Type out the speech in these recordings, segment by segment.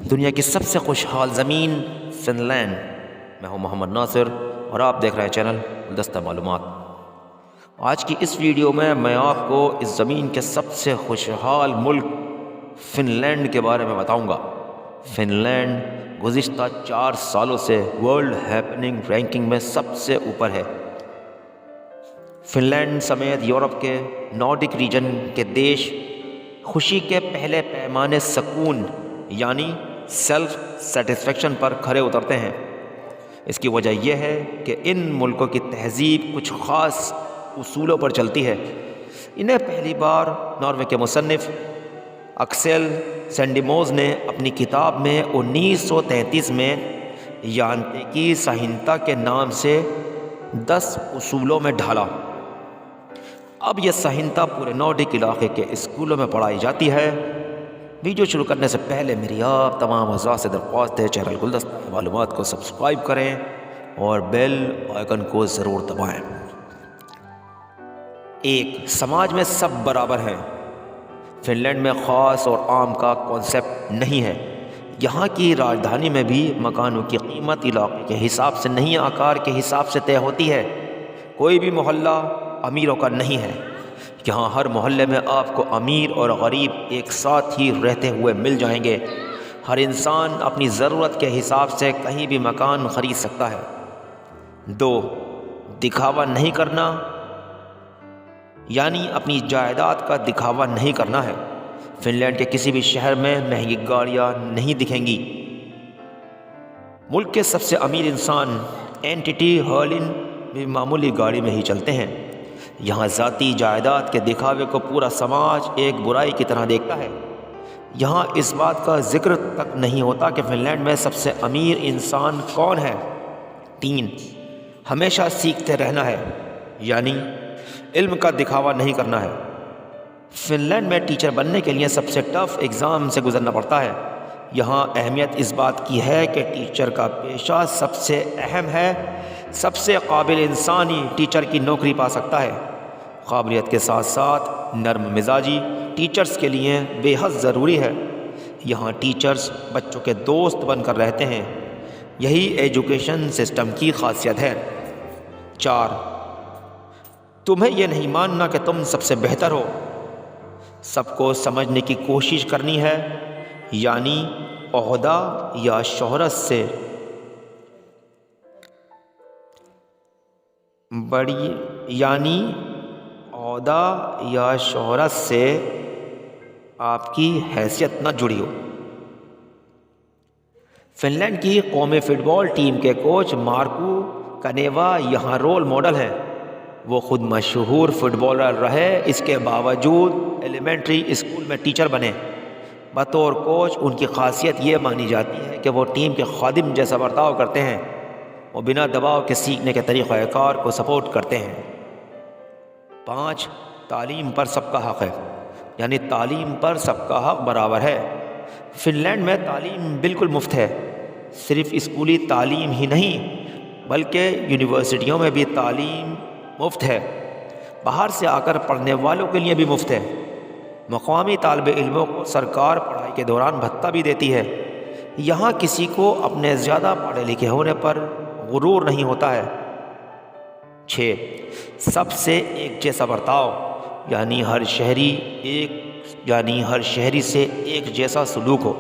دنیا کی سب سے خوشحال زمین فن لینڈ۔ میں ہوں محمد ناصر اور آپ دیکھ رہے ہیں چینل گلدستہ معلومات۔ آج کی اس ویڈیو میں آپ کو اس زمین کے سب سے خوشحال ملک فن لینڈ کے بارے میں بتاؤں گا۔ فن لینڈ گزشتہ 4 سالوں سے ورلڈ ہیپننگ رینکنگ میں سب سے اوپر ہے۔ فن لینڈ سمیت یورپ کے نارڈک ریجن کے دیش خوشی کے پہلے پیمانے سکون یعنی سیلف سیٹسفیکشن پر کھرے اترتے ہیں۔ اس کی وجہ یہ ہے کہ ان ملکوں کی تہذیب کچھ خاص اصولوں پر چلتی ہے۔ انہیں پہلی بار ناروے کے مصنف اکسل سینڈیموز نے اپنی کتاب میں 1933 میں یانتیکی سہنتا کے نام سے 10 اصولوں میں ڈھالا۔ اب یہ سہنتا پورے نارڈک علاقے کے اسکولوں میں پڑھائی جاتی ہے۔ ویڈیو شروع کرنے سے پہلے میری آپ تمام اعضاء سے درخواست ہے چینل گلدستہ معلومات کو سبسکرائب کریں اور بیل آئیکن کو ضرور دبائیں۔ 1. سماج میں سب برابر ہیں۔ فن لینڈ میں خاص اور عام کا کانسیپٹ نہیں ہے۔ یہاں کی راجدھانی میں بھی مکانوں کی قیمت علاقے کے حساب سے نہیں آکار کے حساب سے طے ہوتی ہے۔ کوئی بھی محلہ امیروں کا نہیں ہے۔ یہاں ہر محلے میں آپ کو امیر اور غریب ایک ساتھ ہی رہتے ہوئے مل جائیں گے۔ ہر انسان اپنی ضرورت کے حساب سے کہیں بھی مکان خرید سکتا ہے۔ 2. دکھاوا نہیں کرنا یعنی اپنی جائیداد کا دکھاوا نہیں کرنا ہے۔ فن لینڈ کے کسی بھی شہر میں مہنگی گاڑیاں نہیں دکھیں گی۔ ملک کے سب سے امیر انسان اینٹی ہرلن بھی معمولی گاڑی میں ہی چلتے ہیں۔ یہاں ذاتی جائیداد کے دکھاوے کو پورا سماج ایک برائی کی طرح دیکھتا ہے۔ یہاں اس بات کا ذکر تک نہیں ہوتا کہ فن لینڈ میں سب سے امیر انسان کون ہے۔ 3. ہمیشہ سیکھتے رہنا ہے یعنی علم کا دکھاوا نہیں کرنا ہے۔ فن لینڈ میں ٹیچر بننے کے لیے سب سے ٹف ایگزام سے گزرنا پڑتا ہے۔ یہاں اہمیت اس بات کی ہے کہ ٹیچر کا پیشہ سب سے اہم ہے۔ سب سے قابل انسان ہی ٹیچر کی نوکری پا سکتا ہے۔ قابلیت کے ساتھ ساتھ نرم مزاجی ٹیچرز کے لیے بے حد ضروری ہے۔ یہاں ٹیچرز بچوں کے دوست بن کر رہتے ہیں۔ یہی ایجوکیشن سسٹم کی خاصیت ہے۔ 4. تمہیں یہ نہیں ماننا کہ تم سب سے بہتر ہو۔ سب کو سمجھنے کی کوشش کرنی ہے یعنی عہدہ یا شہرت سے آپ کی حیثیت نہ جڑی ہو۔ فن لینڈ کی قومی فٹ بال ٹیم کے کوچ مارکو کنیوا یہاں رول ماڈل ہیں۔ وہ خود مشہور فٹ بالر رہے، اس کے باوجود ایلیمنٹری اسکول میں ٹیچر بنے۔ بطور کوچ ان کی خاصیت یہ مانی جاتی ہے کہ وہ ٹیم کے خادم جیسا برتاؤ کرتے ہیں۔ وہ بنا دباؤ کے سیکھنے کے طریقہ کار کو سپورٹ کرتے ہیں۔ 5. تعلیم پر سب کا حق ہے یعنی تعلیم پر سب کا حق برابر ہے۔ فن لینڈ میں تعلیم بالکل مفت ہے۔ صرف اسکولی تعلیم ہی نہیں بلکہ یونیورسٹیوں میں بھی تعلیم مفت ہے۔ باہر سے آ کر پڑھنے والوں کے لیے بھی مفت ہے۔ مقامی طالب علموں کو سرکار پڑھائی کے دوران بھتہ بھی دیتی ہے۔ یہاں کسی کو اپنے زیادہ پڑھے لکھے ہونے پر غرور نہیں ہوتا ہے۔ 6. سب سے ایک جیسا برتاؤ یعنی ہر شہری سے ایک جیسا سلوک ہو۔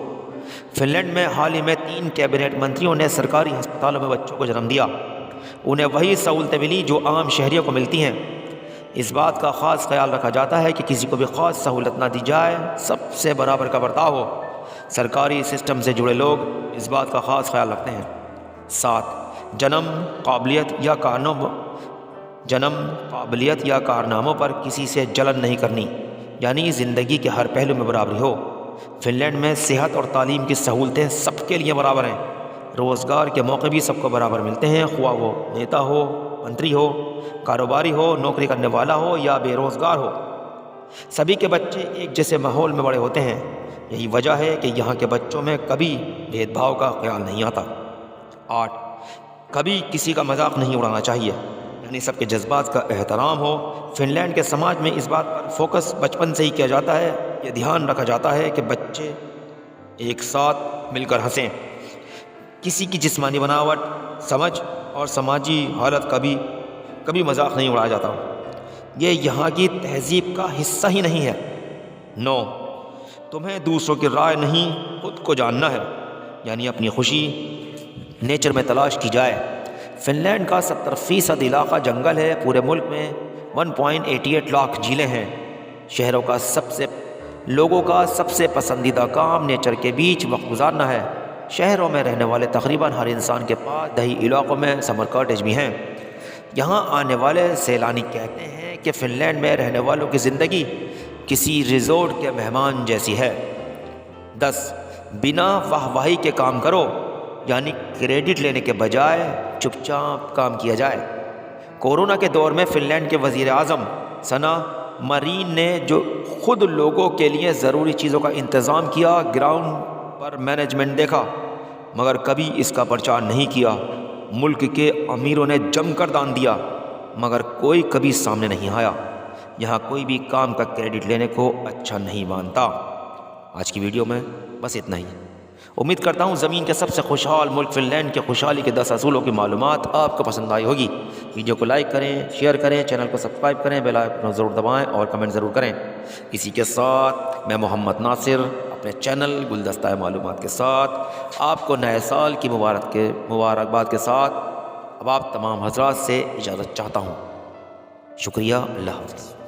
فن لینڈ میں حال ہی میں 3 کیبنٹ منتریوں نے سرکاری ہسپتالوں میں بچوں کو جنم دیا۔ انہیں وہی سہولتیں ملی جو عام شہریوں کو ملتی ہیں۔ اس بات کا خاص خیال رکھا جاتا ہے کہ کسی کو بھی خاص سہولت نہ دی جائے، سب سے برابر کا برتاؤ ہو۔ سرکاری سسٹم سے جڑے لوگ اس بات کا خاص خیال رکھتے ہیں۔ 7. جنم قابلیت یا کارناموں پر کسی سے جلن نہیں کرنی یعنی زندگی کے ہر پہلو میں برابری ہو۔ فن لینڈ میں صحت اور تعلیم کی سہولتیں سب کے لیے برابر ہیں۔ روزگار کے موقع بھی سب کو برابر ملتے ہیں، خواہ وہ نیتا ہو، منتری ہو، کاروباری ہو، نوکری کرنے والا ہو یا بے روزگار ہو۔ سبھی کے بچے ایک جیسے ماحول میں بڑے ہوتے ہیں۔ یہی وجہ ہے کہ یہاں کے بچوں میں کبھی بھید بھاؤ کا خیال نہیں آتا۔ 8. کبھی کسی کا مذاق نہیں اڑانا چاہیے یعنی سب کے جذبات کا احترام ہو۔ فن لینڈ کے سماج میں اس بات پر فوکس بچپن سے ہی کیا جاتا ہے۔ یہ دھیان رکھا جاتا ہے کہ بچے ایک ساتھ مل کر ہنسیں۔ کسی کی جسمانی بناوٹ، سمجھ اور سماجی حالت کا بھی کبھی مذاق نہیں اڑایا جاتا۔ یہ یہاں کی تہذیب کا حصہ ہی نہیں ہے۔ 9، تمہیں دوسروں کی رائے نہیں، خود کو جاننا ہے، یعنی اپنی خوشی نیچر میں تلاش کی جائے۔ فن لینڈ کا 70% علاقہ جنگل ہے۔ پورے ملک میں 1.88 لاکھ جھیلیں ہیں۔ لوگوں کا سب سے پسندیدہ کام نیچر کے بیچ وقت گزارنا ہے۔ شہروں میں رہنے والے تقریباً ہر انسان کے پاس دیہی علاقوں میں سمر کاٹیج بھی ہیں۔ یہاں آنے والے سیلانی کہتے ہیں کہ فن لینڈ میں رہنے والوں کی زندگی کسی ریزورٹ کے مہمان جیسی ہے۔ 10، بنا واہ واہی کے کام کرو، یعنی کریڈٹ لینے کے بجائے چپ چاپ کام کیا جائے۔ کورونا کے دور میں فن لینڈ کے وزیر اعظم سنا مرین نے جو خود لوگوں کے لیے ضروری چیزوں کا انتظام کیا، گراؤنڈ پر مینجمنٹ دیکھا مگر کبھی اس کا پرچار نہیں کیا۔ ملک کے امیروں نے جم کر دان دیا مگر کوئی کبھی سامنے نہیں آیا۔ یہاں کوئی بھی کام کا کریڈٹ لینے کو اچھا نہیں مانتا۔ آج کی ویڈیو میں بس اتنا ہی۔ امید کرتا ہوں زمین کے سب سے خوشحال ملک فن لینڈ کے خوشحالی کے 10 اصولوں کی معلومات آپ کو پسند آئی ہوگی۔ ویڈیو کو لائک کریں، شیئر کریں، چینل کو سبسکرائب کریں، بیل آئیکن ضرور دبائیں اور کمنٹ ضرور کریں۔ اسی کے ساتھ میں محمد ناصر اپنے چینل گلدستہ معلومات کے ساتھ آپ کو نئے سال کی مبارکباد کے ساتھ اب آپ تمام حضرات سے اجازت چاہتا ہوں۔ شکریہ، اللہ حافظ۔